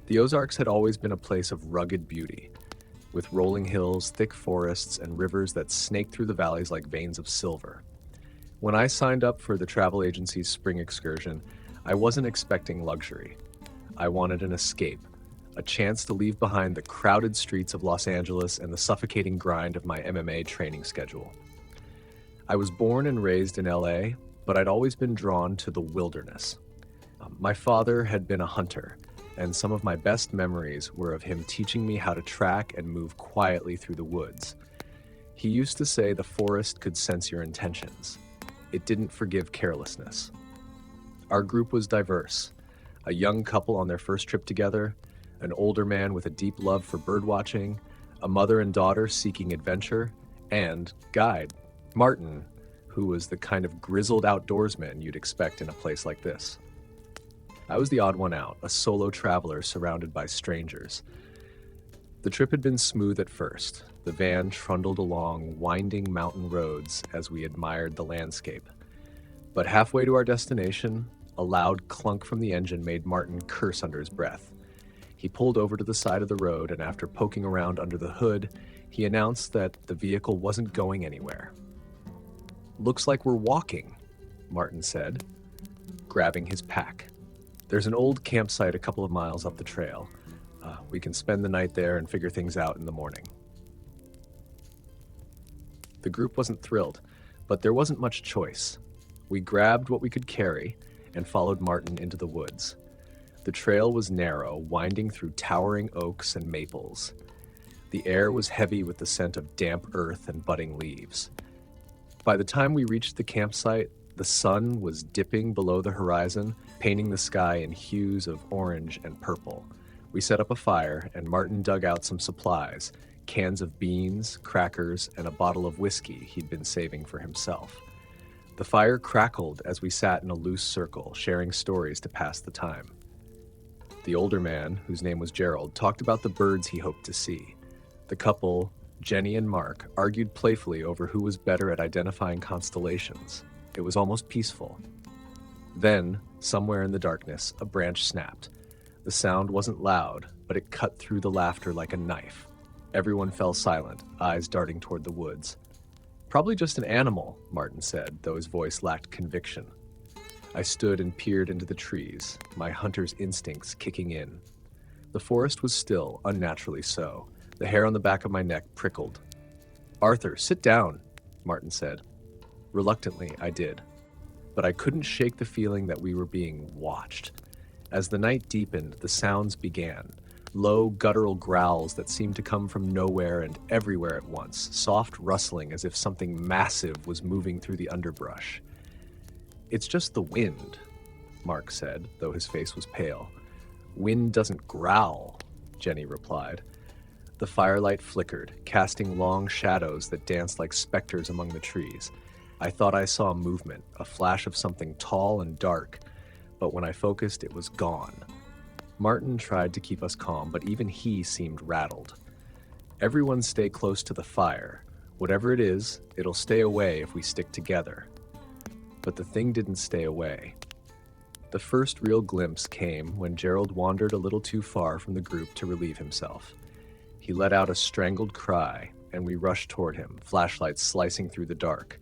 The Ozarks had always been a place of rugged beauty, with rolling hills, thick forests, and rivers that snaked through the valleys like veins of silver. When I signed up for the travel agency's spring excursion, I wasn't expecting luxury. I wanted an escape, a chance to leave behind the crowded streets of Los Angeles and the suffocating grind of my MMA training schedule. I was born and raised in LA, but I'd always been drawn to the wilderness. My father had been a hunter, and some of my best memories were of him teaching me how to track and move quietly through the woods. He used to say the forest could sense your intentions. It didn't forgive carelessness. Our group was diverse. A young couple on their first trip together, an older man with a deep love for birdwatching, a mother and daughter seeking adventure, and guide, Martin, who was the kind of grizzled outdoorsman you'd expect in a place like this. I was the odd one out, a solo traveler surrounded by strangers. The trip had been smooth at first. The van trundled along winding mountain roads as we admired the landscape. But halfway to our destination, a loud clunk from the engine made Martin curse under his breath. He pulled over to the side of the road, and after poking around under the hood, he announced that the vehicle wasn't going anywhere. "Looks like we're walking," Martin said, grabbing his pack. "There's an old campsite a couple of miles up the trail. We can spend the night there and figure things out in the morning." The group wasn't thrilled, but there wasn't much choice. We grabbed what we could carry and followed Martin into the woods. The trail was narrow, winding through towering oaks and maples. The air was heavy with the scent of damp earth and budding leaves. By the time we reached the campsite, the sun was dipping below the horizon, painting the sky in hues of orange and purple. We set up a fire, and Martin dug out some supplies, cans of beans, crackers, and a bottle of whiskey he'd been saving for himself. The fire crackled as we sat in a loose circle, sharing stories to pass the time. The older man, whose name was Gerald, talked about the birds he hoped to see. The couple, Jenny and Mark, argued playfully over who was better at identifying constellations. It was almost peaceful. Then, somewhere in the darkness, a branch snapped. The sound wasn't loud, but it cut through the laughter like a knife. Everyone fell silent, eyes darting toward the woods. "Probably just an animal," Martin said, though his voice lacked conviction. I stood and peered into the trees, my hunter's instincts kicking in. The forest was still, unnaturally so. The hair on the back of my neck prickled. "Arthur, sit down," Martin said. Reluctantly, I did. But I couldn't shake the feeling that we were being watched. As the night deepened, the sounds began. Low, guttural growls that seemed to come from nowhere and everywhere at once, soft rustling as if something massive was moving through the underbrush. "It's just the wind," Mark said, though his face was pale. "Wind doesn't growl," Jenny replied. The firelight flickered, casting long shadows that danced like specters among the trees. I thought I saw movement, a flash of something tall and dark, but when I focused, it was gone. Martin tried to keep us calm, but even he seemed rattled. "Everyone stay close to the fire. Whatever it is, it'll stay away if we stick together." But the thing didn't stay away. The first real glimpse came when Gerald wandered a little too far from the group to relieve himself. He let out a strangled cry, and we rushed toward him, flashlights slicing through the dark.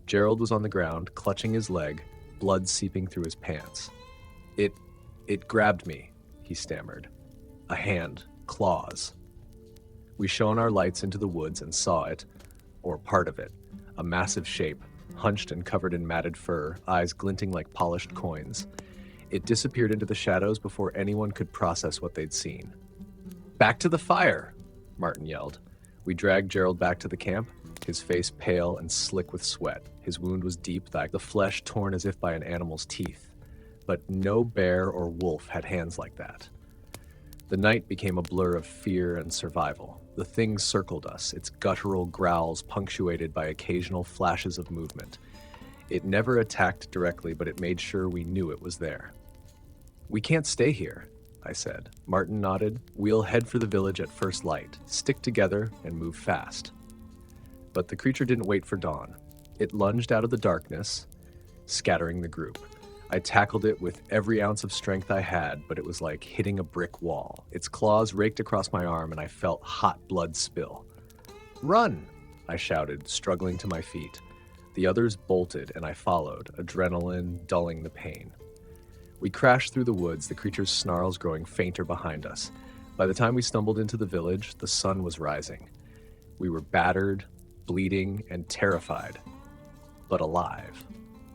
Gerald was on the ground, clutching his leg, blood seeping through his pants. It grabbed me," he stammered. "A hand, claws." We shone our lights into the woods and saw it, or part of it, a massive shape, hunched and covered in matted fur, eyes glinting like polished coins. It disappeared into the shadows before anyone could process what they'd seen. "Back to the fire!" Martin yelled. We dragged Gerald back to the camp, his face pale and slick with sweat. His wound was deep, the flesh torn as if by an animal's teeth. But no bear or wolf had hands like that. The night became a blur of fear and survival. The thing circled us, its guttural growls punctuated by occasional flashes of movement. It never attacked directly, but it made sure we knew it was there. "We can't stay here," I said. Martin nodded. "We'll head for the village at first light, stick together, and move fast." But the creature didn't wait for dawn. It lunged out of the darkness, scattering the group. I tackled it with every ounce of strength I had, but it was like hitting a brick wall. Its claws raked across my arm, and I felt hot blood spill. "Run!" I shouted, struggling to my feet. The others bolted, and I followed, adrenaline dulling the pain. We crashed through the woods, the creature's snarls growing fainter behind us. By the time we stumbled into the village, the sun was rising. We were battered, bleeding, and terrified, but alive.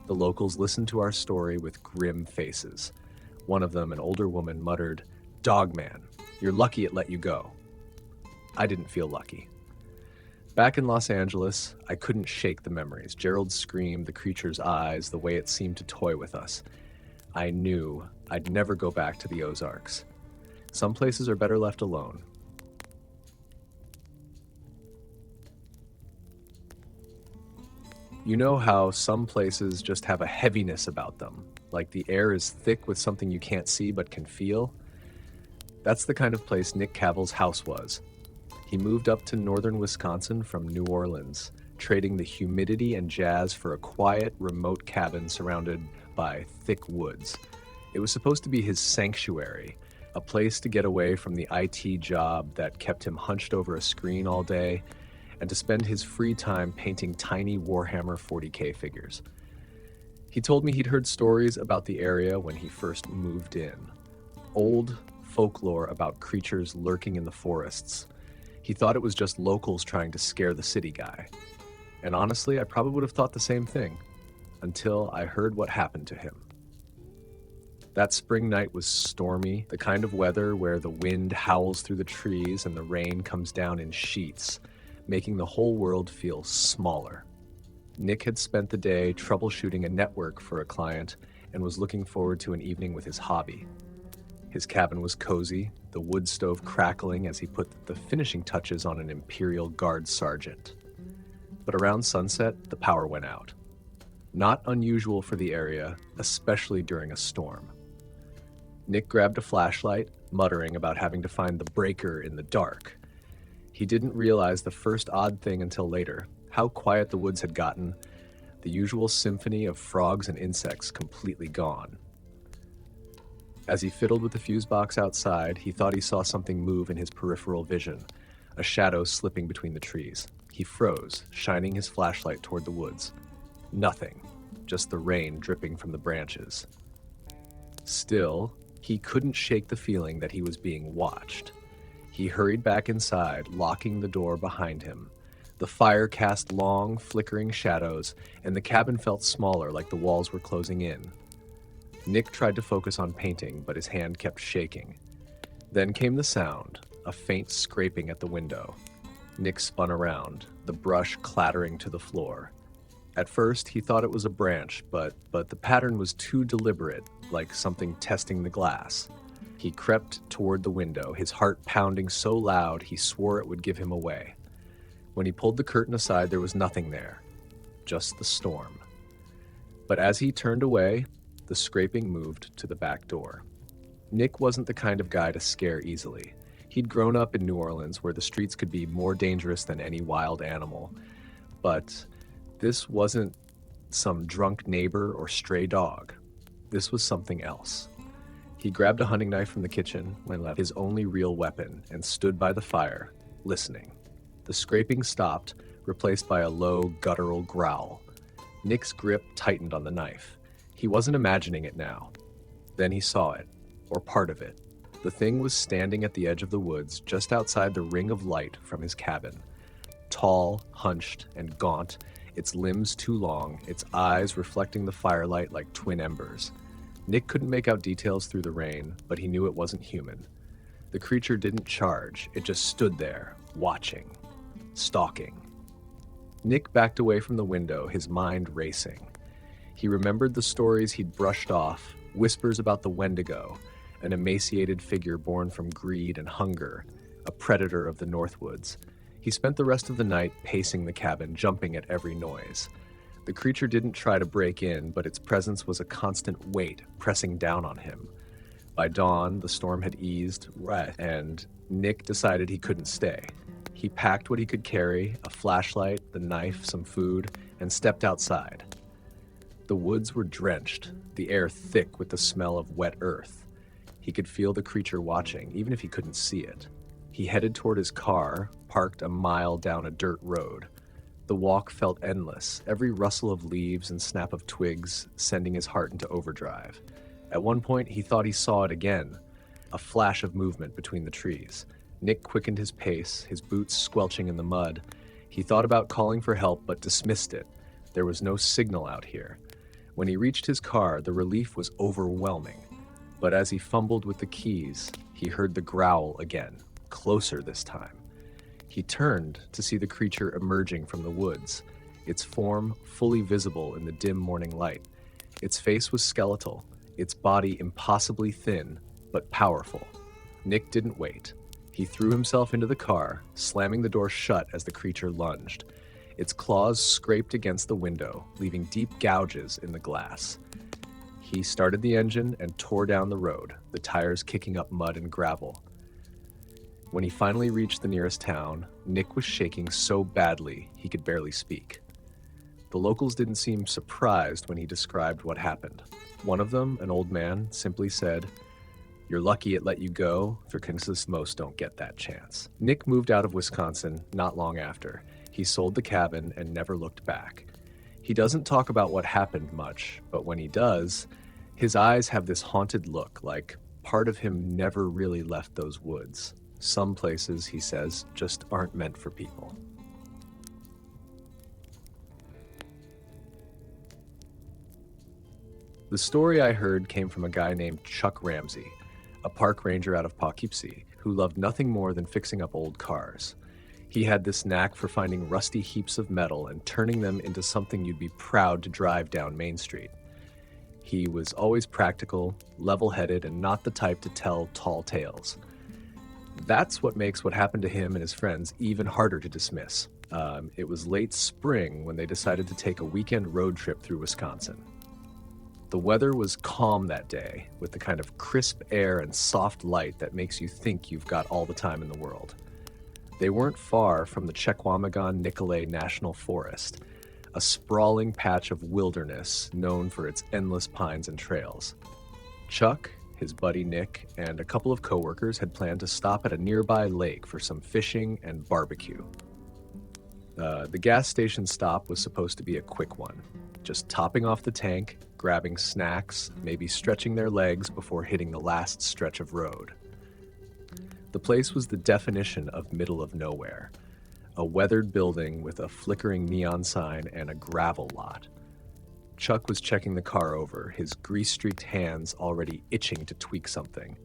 The locals listened to our story with grim faces. One of them, an older woman, muttered, "Dogman, you're lucky it let you go." I didn't feel lucky. Back in Los Angeles, I couldn't shake the memories. Gerald's scream, the creature's eyes, the way it seemed to toy with us. I knew I'd never go back to the Ozarks. Some places are better left alone. You know how some places just have a heaviness about them, like the air is thick with something you can't see but can feel? That's the kind of place Nick Cavill's house was. He moved up to northern Wisconsin from New Orleans, trading the humidity and jazz for a quiet, remote cabin surrounded by thick woods. It was supposed to be his sanctuary, a place to get away from the IT job that kept him hunched over a screen all day, and to spend his free time painting tiny Warhammer 40K figures. He told me he'd heard stories about the area when he first moved in. Old folklore about creatures lurking in the forests. He thought it was just locals trying to scare the city guy. And honestly, I probably would have thought the same thing, until I heard what happened to him. That spring night was stormy, the kind of weather where the wind howls through the trees and the rain comes down in sheets, making the whole world feel smaller. Nick had spent the day troubleshooting a network for a client and was looking forward to an evening with his hobby. His cabin was cozy, the wood stove crackling as he put the finishing touches on an Imperial Guard sergeant. But around sunset, the power went out. Not unusual for the area, especially during a storm. Nick grabbed a flashlight, muttering about having to find the breaker in the dark. He didn't realize the first odd thing until later, how quiet the woods had gotten, the usual symphony of frogs and insects completely gone. As he fiddled with the fuse box outside, he thought he saw something move in his peripheral vision, a shadow slipping between the trees. He froze, shining his flashlight toward the woods. Nothing, just the rain dripping from the branches. Still, he couldn't shake the feeling that he was being watched. He hurried back inside, locking the door behind him. The fire cast long, flickering shadows, and the cabin felt smaller, like the walls were closing in. Nick tried to focus on painting, but his hand kept shaking. Then came the sound, a faint scraping at the window. Nick spun around, the brush clattering to the floor. At first, he thought it was a branch, but the pattern was too deliberate, like something testing the glass. He crept toward the window, his heart pounding so loud he swore it would give him away. When he pulled the curtain aside, there was nothing there, just the storm. But as he turned away, the scraping moved to the back door. Nick wasn't the kind of guy to scare easily. He'd grown up in New Orleans, where the streets could be more dangerous than any wild animal. But this wasn't some drunk neighbor or stray dog. This was something else. He grabbed a hunting knife from the kitchen, when left his only real weapon, and stood by the fire, listening. The scraping stopped, replaced by a low, guttural growl. Nick's grip tightened on the knife. He wasn't imagining it now. Then he saw it, or part of it. The thing was standing at the edge of the woods, just outside the ring of light from his cabin. Tall, hunched, and gaunt, its limbs too long, its eyes reflecting the firelight like twin embers. Nick couldn't make out details through the rain, but he knew it wasn't human. The creature didn't charge, it just stood there, watching, stalking. Nick backed away from the window, his mind racing. He remembered the stories he'd brushed off, whispers about the Wendigo, an emaciated figure born from greed and hunger, a predator of the Northwoods. He spent the rest of the night pacing the cabin, jumping at every noise. The creature didn't try to break in, but its presence was a constant weight pressing down on him. By dawn, the storm had eased, and Nick decided he couldn't stay. He packed what he could carry, a flashlight, the knife, some food, and stepped outside. The woods were drenched, the air thick with the smell of wet earth. He could feel the creature watching, even if he couldn't see it. He headed toward his car, parked a mile down a dirt road. The walk felt endless, every rustle of leaves and snap of twigs sending his heart into overdrive. At one point, he thought he saw it again, a flash of movement between the trees. Nick quickened his pace, his boots squelching in the mud. He thought about calling for help, but dismissed it. There was no signal out here. When he reached his car, the relief was overwhelming. But as he fumbled with the keys, he heard the growl again, closer this time. He turned to see the creature emerging from the woods, its form fully visible in the dim morning light. Its face was skeletal, its body impossibly thin, but powerful. Nick didn't wait. He threw himself into the car, slamming the door shut as the creature lunged. Its claws scraped against the window, leaving deep gouges in the glass. He started the engine and tore down the road, the tires kicking up mud and gravel. When he finally reached the nearest town, Nick was shaking so badly he could barely speak. The locals didn't seem surprised when he described what happened. One of them, an old man, simply said, "You're lucky it let you go, for most don't get that chance." Nick moved out of Wisconsin not long after. He sold the cabin and never looked back. He doesn't talk about what happened much, but when he does, his eyes have this haunted look, like part of him never really left those woods. Some places, he says, just aren't meant for people. The story I heard came from a guy named Chuck Ramsey, a park ranger out of Poughkeepsie, who loved nothing more than fixing up old cars. He had this knack for finding rusty heaps of metal and turning them into something you'd be proud to drive down Main Street. He was always practical, level-headed, and not the type to tell tall tales. That's what makes what happened to him and his friends even harder to dismiss. It was late spring when they decided to take a weekend road trip through Wisconsin. The weather was calm that day, with the kind of crisp air and soft light that makes you think you've got all the time in the world. They weren't far from the Chequamegon-Nicolet National Forest, a sprawling patch of wilderness known for its endless pines and trails. Chuck, his buddy Nick, and a couple of coworkers had planned to stop at a nearby lake for some fishing and barbecue. The gas station stop was supposed to be a quick one, just topping off the tank, grabbing snacks, maybe stretching their legs before hitting the last stretch of road. The place was the definition of middle of nowhere, a weathered building with a flickering neon sign and a gravel lot. Chuck was checking the car over, his grease-streaked hands already itching to tweak something.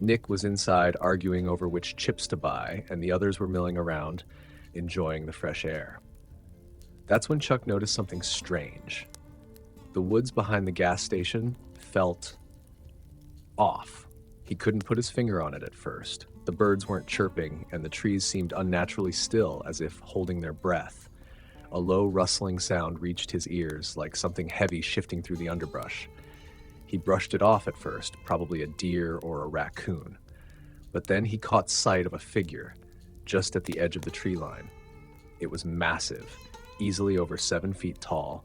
Nick was inside arguing over which chips to buy, and the others were milling around, enjoying the fresh air. That's when Chuck noticed something strange. The woods behind the gas station felt off. He couldn't put his finger on it at first. The birds weren't chirping, and the trees seemed unnaturally still, as if holding their breath. A low rustling sound reached his ears, like something heavy shifting through the underbrush. He brushed it off at first, probably a deer or a raccoon. But then he caught sight of a figure, just at the edge of the tree line. It was massive, easily over 7 feet tall,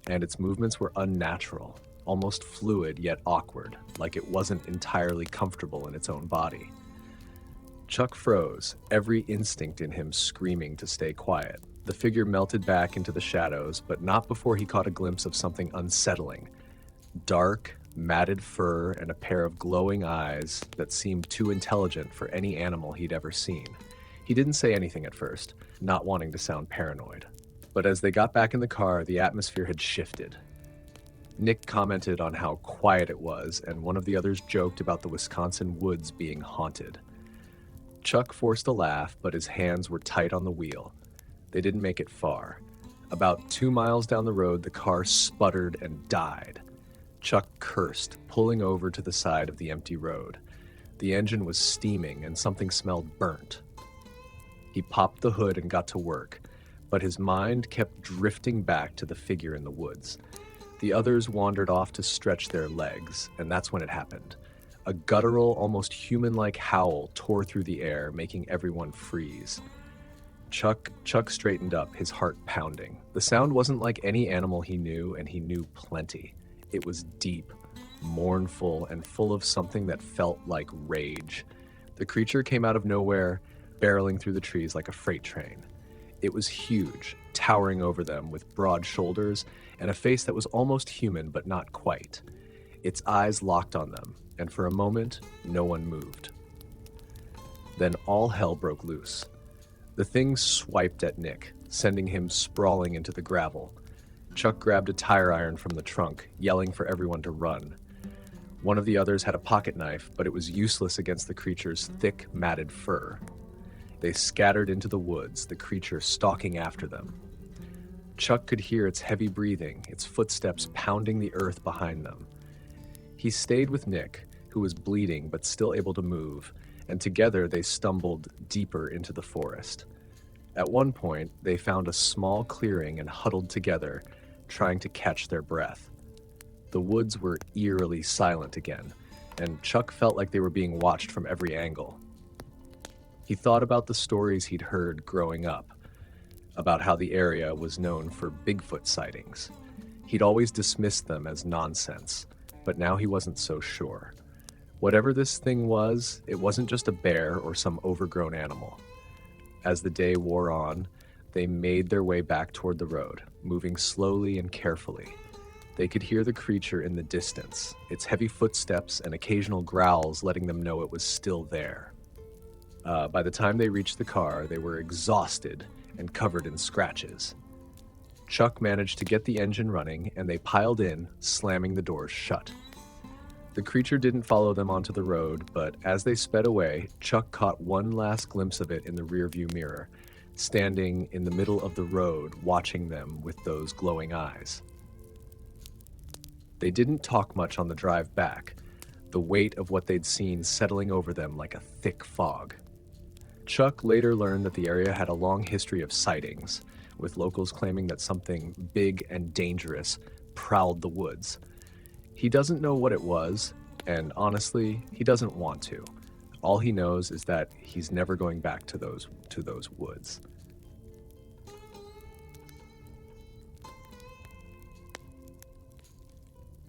and its movements were unnatural, almost fluid yet awkward, like it wasn't entirely comfortable in its own body. Chuck froze, every instinct in him screaming to stay quiet. The figure melted back into the shadows, but not before he caught a glimpse of something unsettling. Dark, matted fur and a pair of glowing eyes that seemed too intelligent for any animal he'd ever seen. He didn't say anything at first, not wanting to sound paranoid. But as they got back in the car, the atmosphere had shifted. Nick commented on how quiet it was, and one of the others joked about the Wisconsin woods being haunted. Chuck forced a laugh, but his hands were tight on the wheel. They didn't make it far. About 2 miles down the road, the car sputtered and died. Chuck cursed, pulling over to the side of the empty road. The engine was steaming, and something smelled burnt. He popped the hood and got to work, but his mind kept drifting back to the figure in the woods. The others wandered off to stretch their legs, and that's when it happened. A guttural, almost human-like howl tore through the air, making everyone freeze. Chuck straightened up, his heart pounding. The sound wasn't like any animal he knew, and he knew plenty. It was deep, mournful, and full of something that felt like rage. The creature came out of nowhere, barreling through the trees like a freight train. It was huge, towering over them with broad shoulders and a face that was almost human but not quite. Its eyes locked on them, and for a moment, no one moved. Then all hell broke loose. The thing swiped at Nick, sending him sprawling into the gravel. Chuck grabbed a tire iron from the trunk, yelling for everyone to run. One of the others had a pocket knife, but it was useless against the creature's thick, matted fur. They scattered into the woods, the creature stalking after them. Chuck could hear its heavy breathing, its footsteps pounding the earth behind them. He stayed with Nick, who was bleeding but still able to move, and together they stumbled deeper into the forest. At one point, they found a small clearing and huddled together, trying to catch their breath. The woods were eerily silent again, and Chuck felt like they were being watched from every angle. He thought about the stories he'd heard growing up, about how the area was known for Bigfoot sightings. He'd always dismissed them as nonsense, but now he wasn't so sure. Whatever this thing was, it wasn't just a bear or some overgrown animal. As the day wore on, they made their way back toward the road, moving slowly and carefully. They could hear the creature in the distance, its heavy footsteps and occasional growls letting them know it was still there. By the time they reached the car, they were exhausted and covered in scratches. Chuck managed to get the engine running, and they piled in, slamming the doors shut. The creature didn't follow them onto the road, but as they sped away, Chuck caught one last glimpse of it in the rearview mirror, standing in the middle of the road, watching them with those glowing eyes. They didn't talk much on the drive back, the weight of what they'd seen settling over them like a thick fog. Chuck later learned that the area had a long history of sightings, with locals claiming that something big and dangerous prowled the woods. He doesn't know what it was, and honestly, he doesn't want to. All he knows is that he's never going back to those woods.